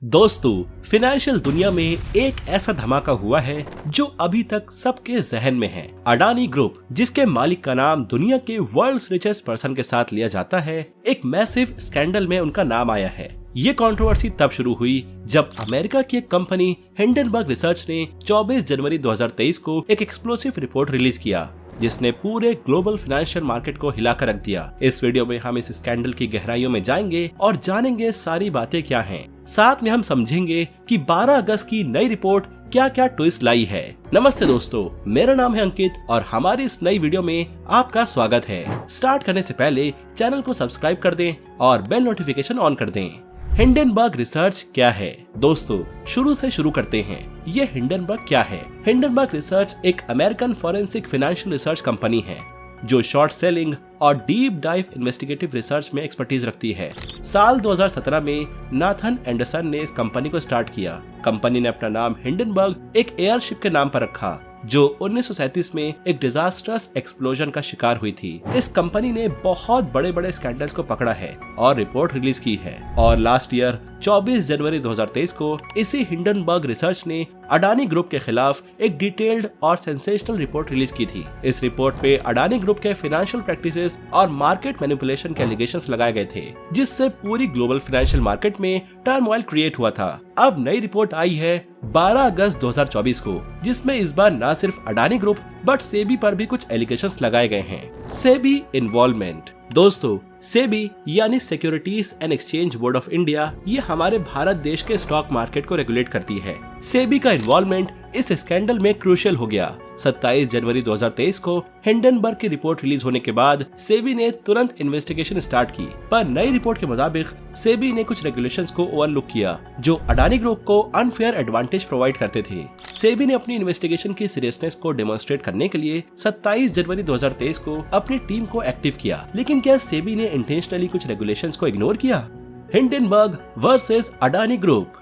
दोस्तों, फाइनेंशियल दुनिया में एक ऐसा धमाका हुआ है जो अभी तक सबके जहन में है। अडानी ग्रुप, जिसके मालिक का नाम दुनिया के वर्ल्ड्स रिचेस्ट पर्सन के साथ लिया जाता है, एक मैसिव स्कैंडल में उनका नाम आया है। ये कंट्रोवर्सी तब शुरू हुई जब अमेरिका की एक कंपनी हिंडनबर्ग रिसर्च ने 24 जनवरी 2023 को एक एक्सप्लोसिव रिपोर्ट रिलीज किया, जिसने पूरे ग्लोबल फाइनेंशियल मार्केट को हिलाकर रख दिया। इस वीडियो में हम इस स्कैंडल की गहराइयों में जाएंगे और जानेंगे सारी बातें क्या हैं। साथ में हम समझेंगे कि 12 अगस्त की नई रिपोर्ट क्या क्या ट्विस्ट लाई है। नमस्ते दोस्तों, मेरा नाम है अंकित और हमारी इस नई वीडियो में आपका स्वागत है। स्टार्ट करने से पहले चैनल को सब्सक्राइब कर दें और बेल नोटिफिकेशन ऑन कर दें। हिंडनबर्ग रिसर्च क्या है? दोस्तों, शुरू से शुरू करते हैं। ये हिंडनबर्ग क्या है? हिंडनबर्ग रिसर्च एक American forensic financial research company है जो शॉर्ट सेलिंग और डीप डाइव इन्वेस्टिगेटिव रिसर्च में एक्सपर्टीज रखती है। साल 2017 में नाथन एंडरसन ने इस कंपनी को स्टार्ट किया। कंपनी ने अपना नाम हिंडनबर्ग एक एयरशिप के नाम पर रखा जो 1937 में एक डिजास्टरस एक्सप्लोजन का शिकार हुई थी। इस कंपनी ने बहुत बड़े बड़े स्कैंडल्स को पकड़ा है और रिपोर्ट रिलीज की है। और लास्ट ईयर 24 जनवरी 2023 को इसी हिंडनबर्ग रिसर्च ने अडानी ग्रुप के खिलाफ एक डिटेल्ड और सेंसेशनल रिपोर्ट रिलीज की थी। इस रिपोर्ट पे अडानी ग्रुप के फाइनेंशियल प्रैक्टिसेस और मार्केट मैनिपुलेशन के एलिगेशंस लगाए गए थे, जिससे पूरी ग्लोबल फाइनेंशियल मार्केट में टर्मोइल क्रिएट हुआ था। अब नई रिपोर्ट आई है 12 अगस्त 2024 को, जिसमें इस बार न सिर्फ अडानी ग्रुप बट सेबी पर भी कुछ एलिगेशंस लगाए गए हैं। सेबी इन्वॉल्वमेंट। दोस्तों, सेबी यानी securities and exchange board of India, ये हमारे भारत देश के स्टॉक मार्केट को रेगुलेट करती है। सेबी का इन्वॉल्वमेंट इस स्कैंडल में क्रूशियल हो गया। 27 जनवरी 2023 को हिंडनबर्ग की रिपोर्ट रिलीज होने के बाद सेबी ने तुरंत इन्वेस्टिगेशन स्टार्ट की, पर नई रिपोर्ट के मुताबिक सेबी ने कुछ रेगुलेशंस को ओवरलुक किया जो अडानी ग्रुप को अनफेयर एडवांटेज प्रोवाइड करते थे। सेबी ने अपनी इन्वेस्टिगेशन की सीरियसनेस को डेमोन्स्ट्रेट करने के लिए 27 जनवरी 2023 को अपनी टीम को एक्टिव किया। लेकिन क्या सेबी ने इंटेंशनली कुछ रेगुलेशंस को इग्नोर किया? Hindenburg versus Adani group.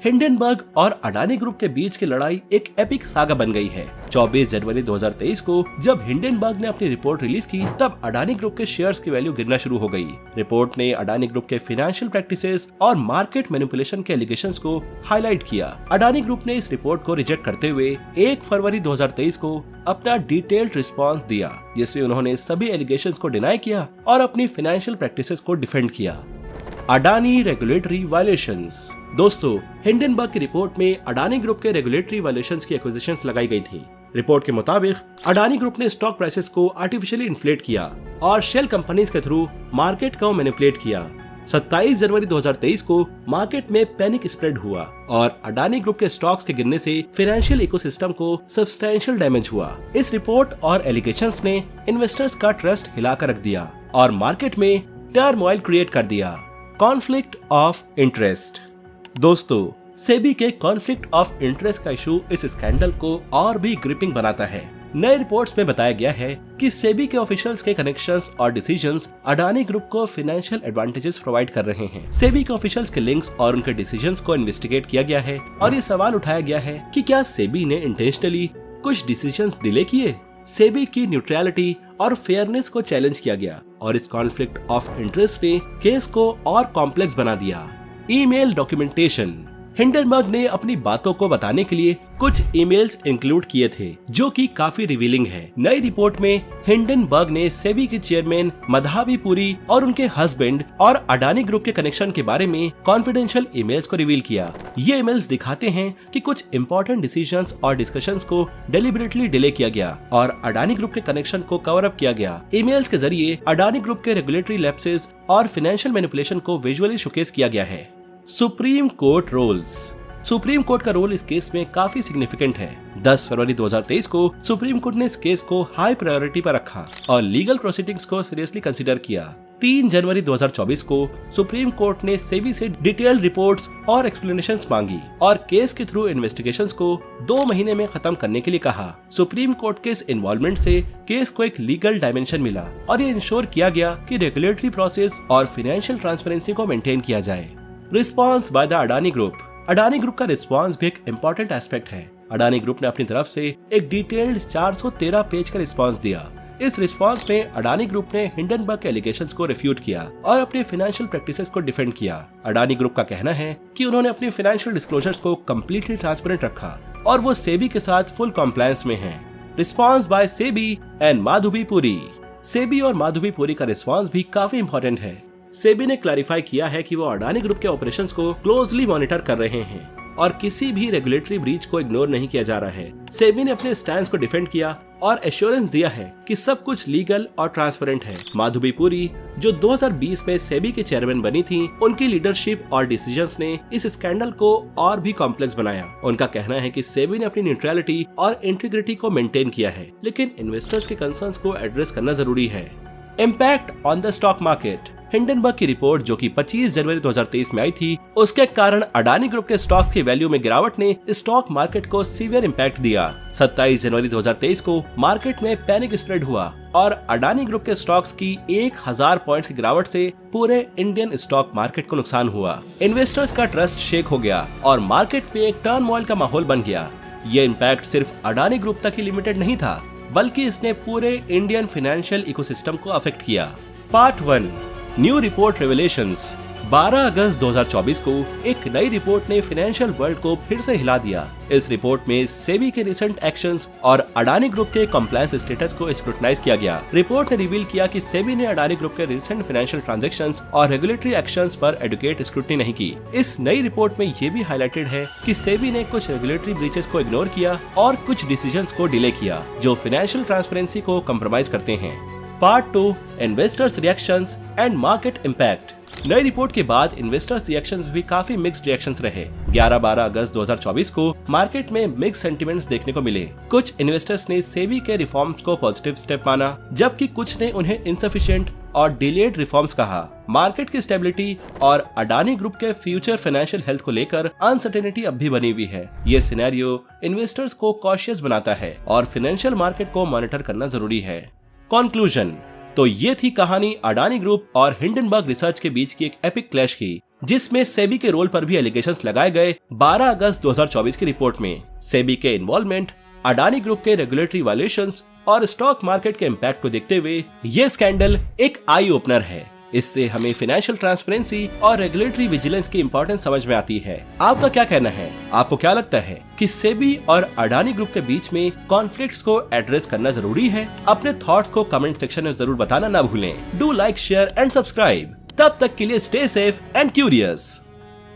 Hindenburg और अडानी ग्रुप के बीच की लड़ाई एक एपिक सागा बन गई है। 24 जनवरी 2023 को जब हिंडनबर्ग ने अपनी रिपोर्ट रिलीज की, तब अडानी ग्रुप के शेयर्स की वैल्यू गिरना शुरू हो गई। रिपोर्ट ने अडानी ग्रुप के फाइनेंशियल प्रैक्टिसेस और मार्केट मैनिपुलेशन के एलिगेशंस को हाईलाइट किया। अडानी ग्रुप ने इस रिपोर्ट को रिजेक्ट करते हुए 1 फरवरी 2023 को अपना डिटेल्ड रिस्पॉन्स दिया, जिसमें उन्होंने सभी एलिगेशंस को डिनाई किया और अपनी फाइनेंशियल प्रैक्टिसेस को डिफेंड किया। Adani regulatory violations. दोस्तों, हिंडनबर्ग की रिपोर्ट में अडानी ग्रुप के रेगुलेटरी वायलेशंस की एक्विजिशंस लगाई गई थी। रिपोर्ट के मुताबिक अडानी ग्रुप ने स्टॉक प्राइसेस को आर्टिफिशियली इन्फ्लेट किया और शेल कंपनीज के थ्रू मार्केट को मैनिपुलेट किया। 27 जनवरी 2023 को मार्केट में पैनिक स्प्रेड हुआ और अडानी ग्रुप के स्टॉक्स के गिरने से फाइनेंशियल इकोसिस्टम को सब्सटैंशियल डैमेज हुआ। इस रिपोर्ट और एलिगेशंस ने इन्वेस्टर्स का ट्रस्ट हिलाकर रख दिया और मार्केट में टर्मोइल क्रिएट कर दिया। Conflict of interest. दोस्तों, सेबी के कॉन्फ्लिक्ट ऑफ इंटरेस्ट का इशू इस स्कैंडल को और भी ग्रिपिंग बनाता है। नए रिपोर्ट्स में बताया गया है कि सेबी के ऑफिशियल्स के कनेक्शंस और डिसीजंस अडानी ग्रुप को फाइनेंशियल एडवांटेजेस प्रोवाइड कर रहे हैं। सेबी के ऑफिशियल्स के लिंक्स और उनके डिसीजंस को इन्वेस्टिगेट किया गया है और ये सवाल उठाया गया है कि क्या सेबी ने इंटेंशनली कुछ डिसीजंस डिले किए। सेबी की न्यूट्रलिटी और फेयरनेस को चैलेंज किया गया और इस कॉन्फ्लिक्ट ऑफ इंटरेस्ट ने केस को और कॉम्प्लेक्स बना दिया। Email documentation. हिंडनबर्ग ने अपनी बातों को बताने के लिए कुछ ईमेल्स इंक्लूड किए थे जो कि काफी रिवीलिंग है। नई रिपोर्ट में हिंडनबर्ग ने सेबी के चेयरमैन मधावी पुरी और उनके हस्बैंड और अडानी ग्रुप के कनेक्शन के बारे में कॉन्फिडेंशियल ईमेल्स को रिवील किया। ये ईमेल्स दिखाते हैं कि कुछ इंपॉर्टेंट डिसीजंस और डिस्कशंस को डेलिबरेटली डिले किया गया और अडानी ग्रुप के कनेक्शन को कवर अप किया गया। ईमेल्स के जरिए अडानी ग्रुप के रेगुलेटरी लैप्सेस और फाइनेंशियल मैनिपुलेशन को विजुअली शोकेस किया गया है। Supreme Court rules. Supreme Court का रोल इस केस में काफी सिग्निफिकेंट है। 10 फरवरी 2023 को सुप्रीम कोर्ट ने इस केस को हाई प्रायोरिटी पर रखा और लीगल प्रोसीडिंग्स को सीरियसली कंसीडर किया। 3 जनवरी 2024 को सुप्रीम कोर्ट ने सेबी से डिटेल्ड रिपोर्ट्स और एक्सप्लेनेशंस मांगी और केस के थ्रू इन्वेस्टिगेशंस को 2 महीने में खत्म करने के लिए कहा। सुप्रीम कोर्ट के इस इन्वॉल्वमेंट से केस को एक लीगल डायमेंशन मिला और ये इंश्योर किया गया कि रेगुलेटरी प्रोसेस और फाइनेंशियल ट्रांसपेरेंसी को मेंटेन किया जाए। Response by the Adani group. Adani group का रिस्पॉन्स भी एक इम्पोर्टेंट एस्पेक्ट है। अडानी ग्रुप ने अपनी तरफ से एक डिटेल्ड 413 पेज का रिस्पॉन्स दिया इस रिस्पांस में अडानी ग्रुप ने हिंडनबर्ग के एलिगेशंस को रिफ्यूट किया और अपनी फाइनेंशियल प्रैक्टिसेस को डिफेंड किया। अडानी ग्रुप का कहना है कि उन्होंने अपनी फाइनेंशियल डिस्क्लोजर्स को कम्प्लीटली ट्रांसपेरेंट रखा और वो सेबी के साथ फुल कॉम्प्लायंस में हैं। Response by SEBI and Madhavi Puri. SEBI और माधवी पुरी का रिस्पांस भी काफी इंपॉर्टेंट है। सेबी ने क्लैरिफाई किया है कि वो अडानी ग्रुप के ऑपरेशंस को क्लोजली मॉनिटर कर रहे हैं और किसी भी रेगुलेटरी ब्रीच को इग्नोर नहीं किया जा रहा है। सेबी ने अपने स्टैंड को डिफेंड किया और एश्योरेंस दिया है कि सब कुछ लीगल और ट्रांसपेरेंट है। माधवी पुरी, जो 2020 में सेबी के चेयरमैन बनी थी, उनकी लीडरशिप और डिसीजंस ने इस स्कैंडल को और भी कॉम्प्लेक्स बनाया। उनका कहना है कि सेबी ने अपनी न्यूट्रलिटी और इंटीग्रिटी को मेंटेन किया है, लेकिन इन्वेस्टर्स के कंसर्न्स को एड्रेस करना जरूरी है। Impact on the stock market. Hindenburg की रिपोर्ट जो कि 25 जनवरी 2023 में आई थी, उसके कारण अडानी ग्रुप के स्टॉक की वैल्यू में गिरावट ने स्टॉक मार्केट को सीवियर इम्पैक्ट दिया। 27 जनवरी 2023 को मार्केट में पैनिक स्प्रेड हुआ और अडानी ग्रुप के स्टॉक्स की 1000 पॉइंट्स की गिरावट से पूरे इंडियन स्टॉक मार्केट को नुकसान हुआ। इन्वेस्टर्स का ट्रस्ट शेक हो गया और मार्केट में एक टर्मोइल का माहौल बन गया। ये इम्पैक्ट सिर्फ अडानी ग्रुप तक ही लिमिटेड नहीं था, बल्कि इसने पूरे इंडियन फाइनेंशियल इकोसिस्टम को अफेक्ट किया। Part 1, new report revelations. 12 अगस्त 2024 को एक नई रिपोर्ट ने फाइनेंशियल वर्ल्ड को फिर से हिला दिया। इस रिपोर्ट में सेबी के रिसेंट एक्शंस और अडानी ग्रुप के कॉम्प्लायंस स्टेटस को स्क्रूटनाइज किया गया। रिपोर्ट ने रिवील किया कि सेबी ने अडानी ग्रुप के रिसेंट फाइनेंशियल ट्रांजैक्शंस और रेगुलेटरी एक्शंस पर एडुकेट स्क्रूटनी नहीं की। इस नई रिपोर्ट में ये भी हाईलाइटेड है कि सेबी ने कुछ रेगुलेटरी ब्रीचेस को इग्नोर किया और कुछ डिसीजंस को डिले किया जो फाइनेंशियल ट्रांसपेरेंसी को कॉम्प्रोमाइज करते हैं। Part 2, investors reactions and market impact. नई रिपोर्ट के बाद इन्वेस्टर्स रिएक्शंस भी काफी मिक्स्ड रिएक्शंस रहे। 11-12 अगस्त 2024 को मार्केट में मिक्स सेंटिमेंट्स देखने को मिले। कुछ इन्वेस्टर्स ने सेबी के रिफॉर्म्स को पॉजिटिव स्टेप माना, जबकि कुछ ने उन्हें इनसफिशिएंट और डिलेड रिफॉर्म्स कहा। मार्केट की स्टेबिलिटी और अडानी ग्रुप के फ्यूचर फाइनेंशियल हेल्थ को लेकर अनसर्टेनिटी अब भी बनी हुई है। ये सिनेरियो इन्वेस्टर्स को कॉशियस बनाता है और फाइनेंशियल मार्केट को मॉनिटर करना जरूरी है। कंक्लूजन। तो ये थी कहानी अडानी ग्रुप और हिंडनबर्ग रिसर्च के बीच की एक एपिक क्लैश की, जिसमें सेबी के रोल पर भी एलिगेशंस लगाए गए। 12 अगस्त 2024 की रिपोर्ट में सेबी के इन्वॉल्वमेंट, अडानी ग्रुप के रेगुलेटरी वायलेशंस और स्टॉक मार्केट के इम्पैक्ट को देखते हुए ये स्कैंडल एक आई ओपनर है। इससे हमें फाइनेंशियल ट्रांसपेरेंसी और रेगुलेटरी विजिलेंस की इंपॉर्टेंस समझ में आती है। आपका क्या कहना है? आपको क्या लगता है कि सेबी और अडानी ग्रुप के बीच में कॉन्फ्लिक्ट्स को एड्रेस करना जरूरी है? अपने थॉट्स को कमेंट सेक्शन में जरूर बताना ना भूलें। Do like, share and subscribe. तब तक के लिए स्टे सेफ एंड क्यूरियस।